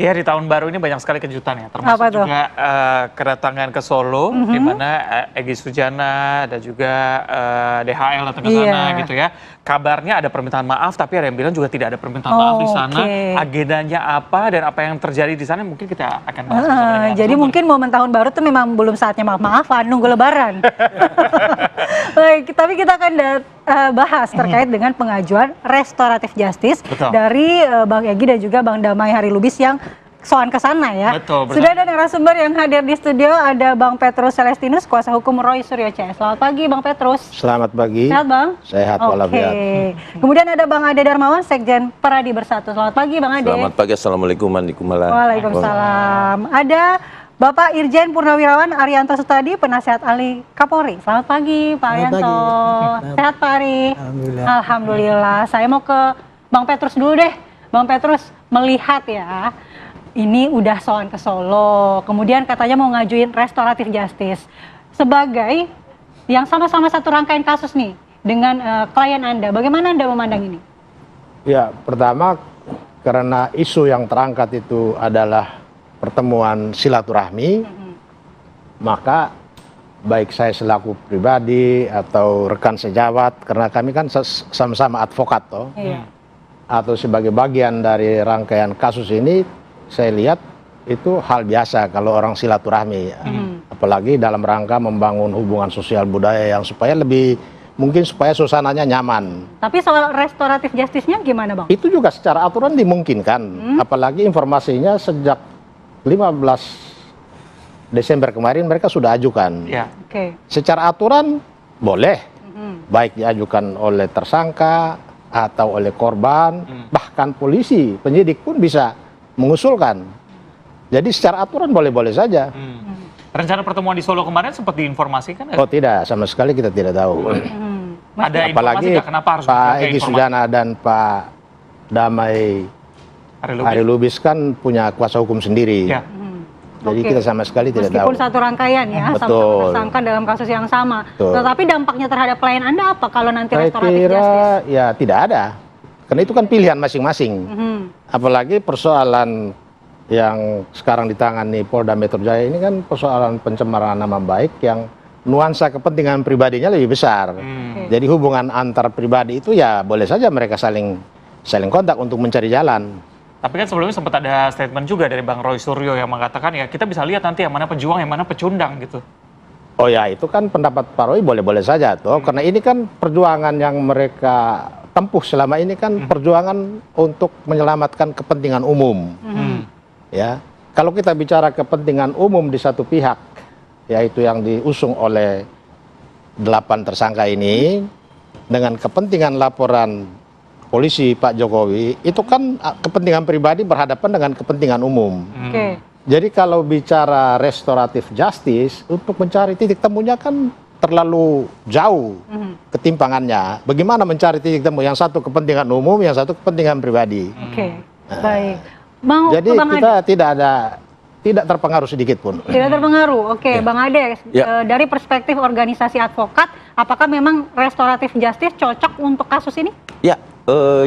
Ya, di tahun baru ini banyak sekali kejutan ya, termasuk juga kedatangan ke Solo, di mana Egy Sujana dan juga DHL datang ke sana gitu ya. Kabarnya ada permintaan maaf, tapi ada yang bilang juga tidak ada permintaan maaf di sana. Agendanya apa dan apa yang terjadi di sana mungkin kita akan bahas bersama. Jadi mungkin momen tahun baru tuh memang belum saatnya maaf-maafan, nunggu lebaran. Baik, tapi kita akan bahas terkait dengan pengajuan restoratif justice dari Bang Egy dan juga Bang Damai Harilubis yang soan ke sana ya. Betul, sudah ada narasumber yang hadir di studio, ada Bang Petrus Celestinus, kuasa hukum Roy Suryo CS. Selamat pagi Bang Petrus. Selamat pagi. Sehat Bang? Sehat walafiat. Kemudian ada Bang Ade Darmawan, Sekjen Peradi Bersatu. Selamat pagi Bang Ade. Selamat pagi, Assalamualaikum warahmatullahi wabarakatuh. Waalaikumsalam. Ada Bapak Irjen Purnawirawan Arianto Sutadi, penasihat ahli Kapolri. Selamat pagi Pak Arianto. Sehat Pak Ari? Alhamdulillah. Alhamdulillah. Saya mau ke Bang Petrus dulu deh. Bang Petrus melihat ya, ini udah soan ke Solo, kemudian katanya mau ngajuin restoratif justice. Sebagai yang sama-sama satu rangkaian kasus nih dengan klien Anda, bagaimana Anda memandang ini? Ya, pertama karena isu yang terangkat itu adalah pertemuan silaturahmi, maka baik saya selaku pribadi atau rekan sejawat, karena kami kan sama-sama advokat toh, atau sebagai bagian dari rangkaian kasus ini, saya lihat itu hal biasa kalau orang silaturahmi, apalagi dalam rangka membangun hubungan sosial budaya yang supaya lebih, mungkin supaya suasananya nyaman. Tapi soal restoratif justice-nya gimana Bang? Itu juga secara aturan dimungkinkan, apalagi informasinya sejak 15 Desember kemarin mereka sudah ajukan. Secara aturan boleh, baik diajukan oleh tersangka atau oleh korban, bahkan polisi, penyidik pun bisa mengusulkan. Jadi secara aturan boleh-boleh saja. Rencana pertemuan di Solo kemarin sempat diinformasikan? Oh tidak, sama sekali kita tidak tahu. Ada apalagi informasi kenapa harus Pak Egy Sujana dan Pak Damai Harilubis kan punya kuasa hukum sendiri. Jadi kita sama sekali tidak tahu. Meskipun satu rangkaian ya, sama-sama tersangka dalam kasus yang sama. Tetapi dampaknya terhadap klien Anda apa kalau nanti restoratif justice? Ya tidak ada. Karena itu kan pilihan masing-masing. Apalagi persoalan yang sekarang ditangani Polda Metro Jaya ini kan persoalan pencemaran nama baik yang nuansa kepentingan pribadinya lebih besar. Jadi hubungan antar pribadi itu ya boleh saja mereka saling kontak untuk mencari jalan. Tapi kan sebelumnya sempat ada statement juga dari Bang Roy Suryo yang mengatakan ya kita bisa lihat nanti yang mana pejuang, yang mana pecundang gitu. Oh ya, itu kan pendapat Pak Roy boleh-boleh saja toh, karena ini kan perjuangan yang mereka tempuh selama ini kan perjuangan untuk menyelamatkan kepentingan umum. Ya, kalau kita bicara kepentingan umum di satu pihak, yaitu yang diusung oleh 8 tersangka ini, dengan kepentingan laporan polisi Pak Jokowi, itu kan kepentingan pribadi berhadapan dengan kepentingan umum. Jadi kalau bicara restoratif justice, untuk mencari titik temunya kan terlalu jauh ketimpangannya. Bagaimana mencari titik temu yang satu kepentingan umum, yang satu kepentingan pribadi. Baik. Jadi kita tidak terpengaruh sedikit pun. Tidak terpengaruh. Bang Ade, dari perspektif organisasi advokat, apakah memang restoratif justice cocok untuk kasus ini? Ya,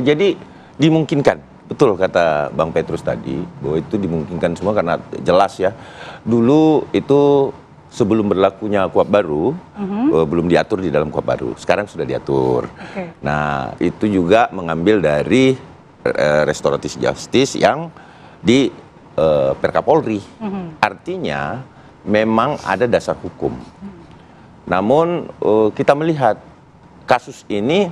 jadi dimungkinkan. Betul kata Bang Petrus tadi, bahwa itu dimungkinkan semua karena jelas ya. Dulu itu sebelum berlakunya KUHP baru, belum diatur di dalam KUHP baru. Sekarang sudah diatur. Nah, itu juga mengambil dari restoratif justice yang di Perka Polri. Artinya memang ada dasar hukum. Namun kita melihat kasus ini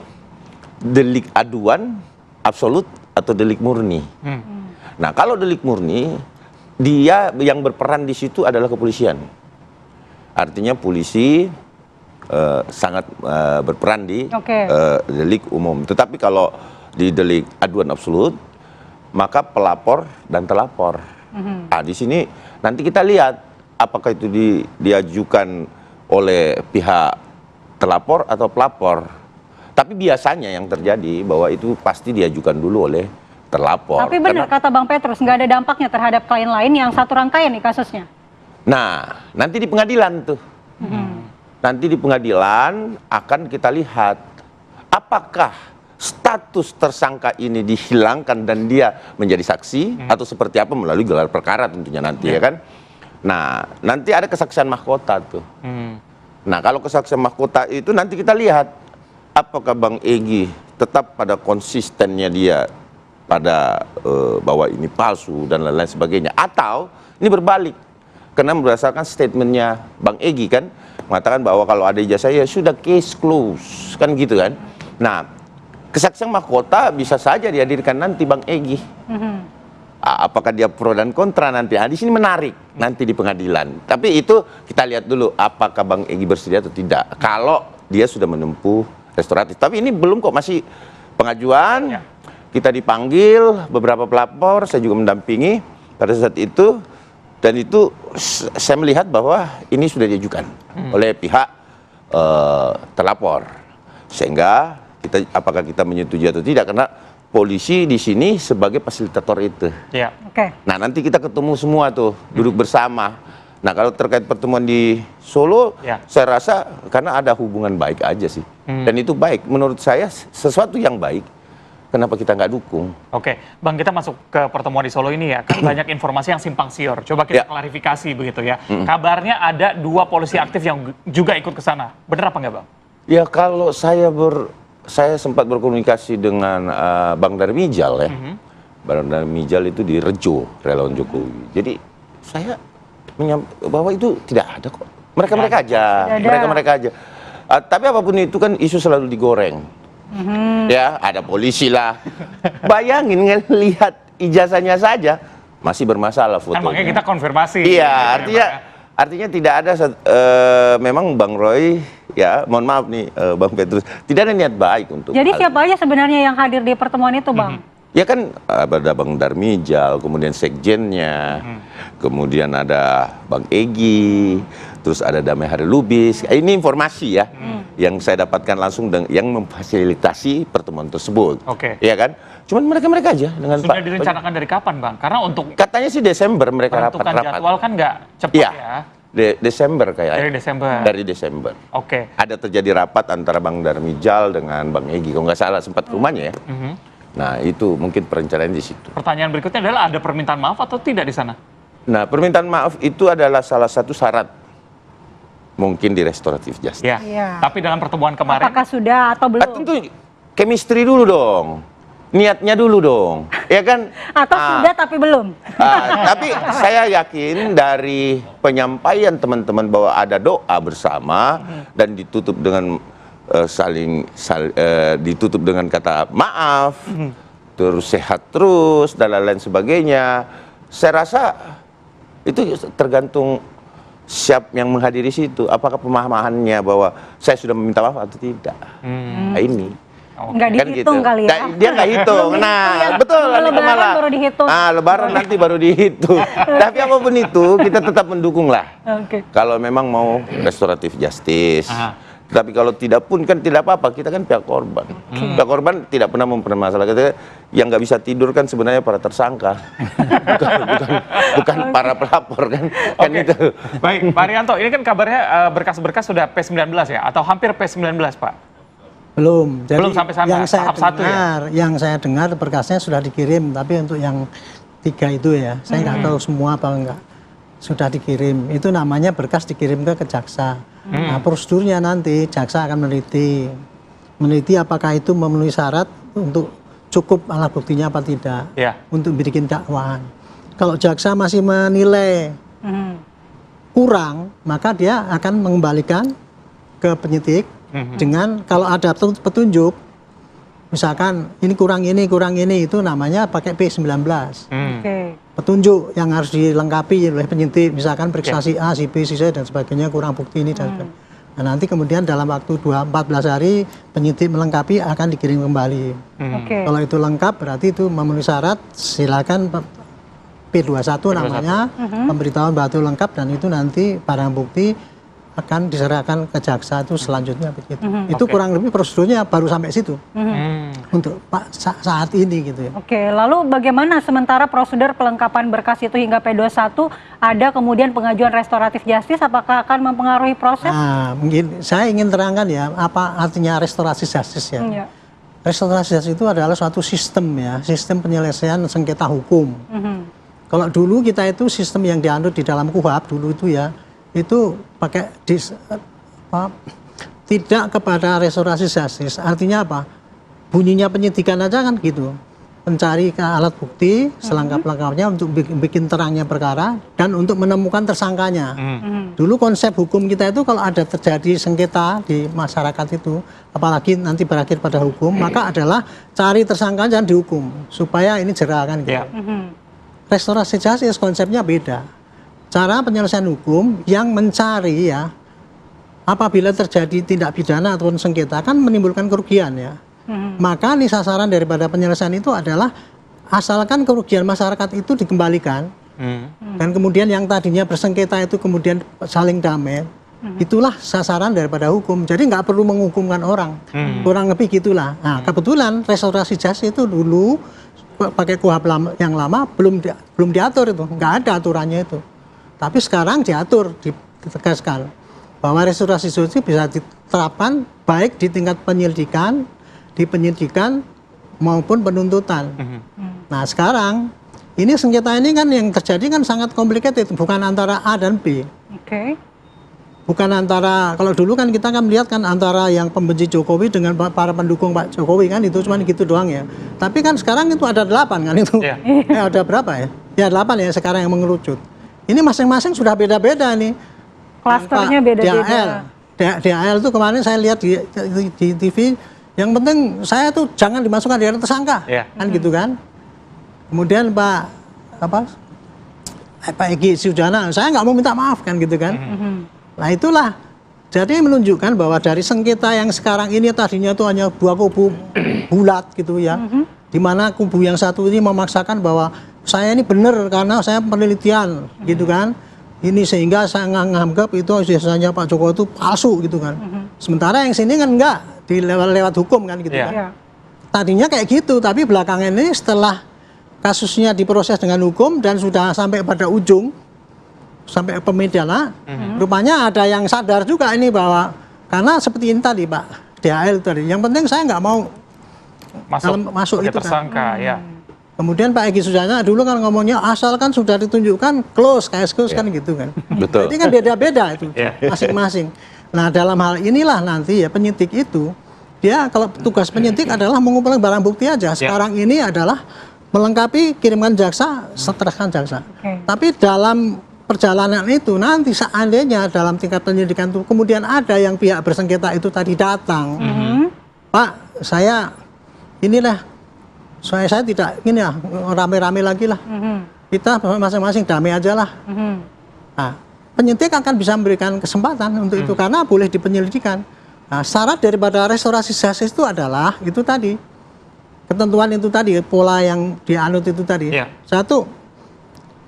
delik aduan absolut atau delik murni. Nah, kalau delik murni, dia yang berperan di situ adalah kepolisian. Artinya polisi sangat berperan di delik umum. Tetapi kalau di delik aduan absolut, maka pelapor dan terlapor. Nah, di sini nanti kita lihat apakah itu diajukan oleh pihak terlapor atau pelapor. Tapi biasanya yang terjadi bahwa itu pasti diajukan dulu oleh terlapor. Tapi benar kata Bang Petrus, nggak ada dampaknya terhadap klien lain yang satu rangkaian nih kasusnya. Nah, nanti di pengadilan tuh. Nanti di pengadilan akan kita lihat apakah status tersangka ini dihilangkan dan dia menjadi saksi atau seperti apa melalui gelar perkara tentunya nanti ya kan. Nah, nanti ada kesaksian mahkota tuh. Nah, kalau kesaksian mahkota itu nanti kita lihat apakah Bang Egy tetap pada konsistennya dia pada bahwa ini palsu dan lain-lain sebagainya, atau ini berbalik karena berdasarkan statementnya Bang Egy kan mengatakan bahwa kalau ada ijazah ya sudah case close kan gitu kan. Nah, kesaksian mahkota bisa saja dihadirkan nanti Bang Egy. Apakah dia pro dan kontra nanti? Nah, di sini menarik nanti di pengadilan. Tapi itu kita lihat dulu apakah Bang Egy bersedia atau tidak. Kalau dia sudah menempuh restoratif. Tapi ini belum kok, masih pengajuan. Kita dipanggil beberapa pelapor, saya juga mendampingi pada saat itu. Dan itu saya melihat bahwa ini sudah diajukan oleh pihak terlapor. Sehingga apakah kita menyetujui atau tidak, karena polisi di sini sebagai fasilitator itu. Ya. Oke. Nah, nanti kita ketemu semua tuh, duduk bersama. Nah, kalau terkait pertemuan di Solo, saya rasa karena ada hubungan baik aja sih. Dan itu baik. Menurut saya sesuatu yang baik. Kenapa kita nggak dukung? Oke, Bang, kita masuk ke pertemuan di Solo ini ya. Kan banyak informasi yang simpang siur. Coba kita klarifikasi begitu ya. Kabarnya ada 2 polisi aktif yang juga ikut ke sana. Benar apa nggak, Bang? Ya, kalau saya sempat berkomunikasi dengan Bang Darmijal ya. Bang Darmijal itu di Rejo, relawan Jokowi. Jadi saya bahwa itu tidak ada kok. Mereka aja. Tapi apapun itu kan isu selalu digoreng. Ya, ada polisi lah. Bayangin ngelihat ijazahnya saja masih bermasalah fotonya. Makanya kita konfirmasi. Iya, artinya tidak ada memang Bang Roy, ya mohon maaf nih Bang Petrus, tidak ada niat baik untuk. Jadi siapa aja sebenarnya yang hadir di pertemuan itu, Bang? Ya kan ada Bang Darmijal, kemudian sekjennya, kemudian ada Bang Egy, terus ada Damai Hari Lubis. Ini informasi ya yang saya dapatkan langsung yang memfasilitasi pertemuan tersebut. Oke. Iya kan? Cuman mereka aja dengan Sudah direncanakan dari kapan, Bang? Karena untuk katanya sih Desember mereka menentukan rapat. jadwal kan nggak cepat ya. Desember kayaknya. Dari Desember. Oke. Ada terjadi rapat antara Bang Darmijal dengan Bang Egy. Kalau nggak salah sempat ke rumahnya ya. Nah, itu mungkin perencanaan di situ. Pertanyaan berikutnya adalah ada permintaan maaf atau tidak di sana? Nah, permintaan maaf itu adalah salah satu syarat mungkin di restoratif justice. Ya. Tapi dalam pertemuan kemarin, apakah sudah atau belum? Tentu chemistry dulu dong. Niatnya dulu dong. Ya kan? Atau sudah tapi belum? Tapi saya yakin dari penyampaian teman-teman bahwa ada doa bersama dan ditutup dengan ditutup dengan kata maaf, terus sehat terus dan lain-lain sebagainya. Saya rasa itu tergantung siap yang menghadiri situ. Apakah pemahamannya bahwa saya sudah meminta maaf atau tidak? Nah, ini. Nggak dihitung gitu. kali ya? Dia nggak hitung. Nah, betul. Lebaran baru dihitung. Lebaran nanti baru dihitung. Tapi apapun itu, kita tetap mendukung lah. Kalau memang mau restoratif justice. Tapi kalau tidak pun kan tidak apa-apa, kita kan pihak korban. Pihak korban tidak pernah mempermasalahkan. Yang nggak bisa tidur kan sebenarnya para tersangka, bukan para pelapor kan. Kan itu. Baik, Pak Arianto, ini kan kabarnya berkas-berkas sudah P19 ya, atau hampir P19, Pak? Belum. Jadi belum sampai sana, tahap 1 ya? Yang saya dengar berkasnya sudah dikirim, tapi untuk yang 3 itu ya, saya nggak tahu semua apa enggak. Sudah dikirim, itu namanya berkas dikirim ke jaksa. Nah, prosedurnya nanti jaksa akan meneliti apakah itu memenuhi syarat untuk cukup alat buktinya apa tidak, untuk bikin dakwaan. Kalau jaksa masih menilai kurang, maka dia akan mengembalikan ke penyidik dengan kalau ada petunjuk, misalkan ini kurang ini, itu namanya pakai P19. Petunjuk yang harus dilengkapi oleh penyidik, misalkan periksa si A, si B, si C dan sebagainya, kurang bukti ini dan sebagainya. Nah, nanti kemudian dalam waktu 14 hari penyidik melengkapi akan dikirim kembali. Kalau itu lengkap berarti itu memenuhi syarat, silakan P21 namanya, pemberitahuan bahwa itu lengkap dan itu nanti barang bukti akan diserahkan ke jaksa itu selanjutnya begitu. Itu kurang lebih prosedurnya baru sampai situ untuk saat ini gitu ya. Lalu bagaimana sementara prosedur kelengkapan berkas itu hingga P21 ada kemudian pengajuan restoratif justice, apakah akan mempengaruhi proses? Nah, mungkin saya ingin terangkan ya apa artinya restoratif justice ya. restorasi justice itu adalah suatu sistem ya, sistem penyelesaian sengketa hukum. Kalau dulu kita itu sistem yang dianut di dalam KUHP dulu itu ya, itu pakai tidak kepada restorasi justice. Artinya apa? Bunyinya penyidikan aja kan gitu. Mencari alat bukti selengkap-lengkapnya untuk bikin terangnya perkara dan untuk menemukan tersangkanya. Dulu konsep hukum kita itu kalau ada terjadi sengketa di masyarakat itu, apalagi nanti berakhir pada hukum, maka adalah cari tersangka dan dihukum supaya ini jera kan gitu. Restorasi justice konsepnya beda. Cara penyelesaian hukum yang mencari ya, apabila terjadi tindak pidana ataupun sengketa kan menimbulkan kerugian ya. Maka nih sasaran daripada penyelesaian itu adalah asalkan kerugian masyarakat itu dikembalikan dan kemudian yang tadinya bersengketa itu kemudian saling damai, itulah sasaran daripada hukum. Jadi nggak perlu menghukumkan orang, kurang lebih gitulah. Nah kebetulan restorasi justice itu dulu pakai KUHP yang lama belum diatur itu, nggak ada aturannya itu. Tapi sekarang diatur, ditegaskan bahwa restorasi justice bisa diterapkan baik di tingkat penyelidikan, di penyidikan maupun penuntutan. Nah sekarang ini sengketa ini kan yang terjadi kan sangat complicated, bukan antara A dan B. Bukan antara, kalau dulu kan kita kan melihat kan antara yang pembenci Jokowi dengan para pendukung Pak Jokowi kan itu cuma gitu doang ya. Tapi kan sekarang itu ada 8 kan itu. Ada berapa ya? Ya 8 ya sekarang yang mengerucut. Ini masing-masing sudah beda-beda nih. Klasternya beda-beda. DHL itu kemarin saya lihat di TV. Yang penting saya tuh jangan dimasukkan di tersangka, kan gitu kan. Kemudian Pak Egy Sujana, saya nggak mau minta maaf kan gitu kan. Nah itulah, jadi menunjukkan bahwa dari sengketa yang sekarang ini tadinya tuh hanya dua kubu bulat gitu ya, dimana kubu yang satu ini memaksakan bahwa saya ini benar karena saya penelitian gitu kan. Ini sehingga saya nganggap itu biasanya Pak Jokowi itu palsu gitu kan. Sementara yang sini kan enggak, lewat hukum kan gitu kan. Tadinya kayak gitu, tapi belakangan ini setelah kasusnya diproses dengan hukum dan sudah sampai pada ujung, sampai pemidana, rupanya ada yang sadar juga ini bahwa, karena seperti ini tadi Pak, DHL tadi, yang penting saya nggak mau masuk itu tersangka, kan. Kemudian Pak Egy Sujana dulu kan ngomongnya asalkan sudah ditunjukkan close kan gitu kan. Betul. Jadi kan beda-beda itu masing-masing. Nah dalam hal inilah nanti ya penyidik itu dia kalau tugas penyidik adalah mengumpulkan barang bukti aja. Sekarang ini adalah melengkapi kiriman jaksa, serahkan jaksa. Tapi dalam perjalanan itu nanti seandainya dalam tingkat penyidikan itu kemudian ada yang pihak bersengketa itu tadi datang, Pak saya inilah saya tidak ingin ya rame-rame lagi lah, kita masing-masing damai aja lah. Nah, penyidik akan bisa memberikan kesempatan untuk itu karena boleh dipenyelidikan. Nah, syarat daripada restorasi justice itu adalah itu tadi ketentuan itu tadi pola yang dianut itu tadi. Satu,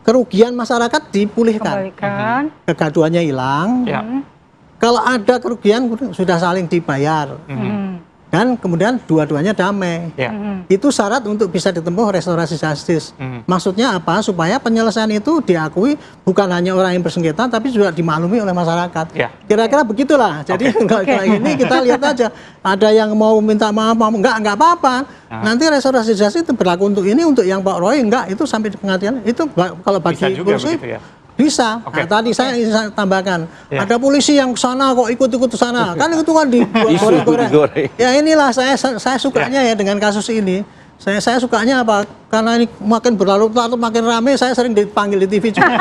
kerugian masyarakat dipulihkan, kegaduhannya hilang. Kalau ada kerugian sudah saling dibayar. Dan kemudian dua-duanya damai. Itu syarat untuk bisa ditempuh restorasi justice. Maksudnya apa? Supaya penyelesaian itu diakui bukan hanya orang yang bersengketa, tapi juga dimaklumi oleh masyarakat. Kira-kira begitulah. Jadi kayak ini kita lihat aja. Ada yang mau minta maaf, enggak apa-apa. Nanti restorasi justice itu berlaku untuk ini, untuk yang Pak Roy enggak. Itu sampai di pengadilan. Itu kalau bagi polisi bisa. Nah, tadi saya ingin tambahkan, ada polisi yang sana kok ikut-ikut ke sana, kan itu kan digoreng-goreng. Ya inilah saya sukanya ya dengan kasus ini. Saya sukanya apa? Karena ini makin berlarut-larut, makin rame, saya sering dipanggil di TV juga.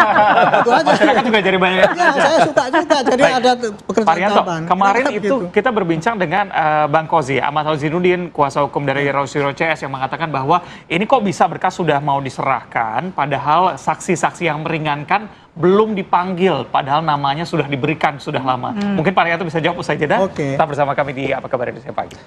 Itu aja. Masyarakat juga jadi banyak. Ya, saya suka juga. Jadi ada pekerjaan tambahan. Kemarin itu kita berbincang dengan Bang Kozi, Ahmad Hozinuddin, kuasa hukum dari Rosiro CS yang mengatakan bahwa ini kok bisa berkas sudah mau diserahkan, padahal saksi-saksi yang meringankan belum dipanggil, padahal namanya sudah diberikan sudah lama. Mungkin Pak Rianto bisa jawab usai jeda. Tetap bersama kami di Apa Kabar Indonesia Pagi.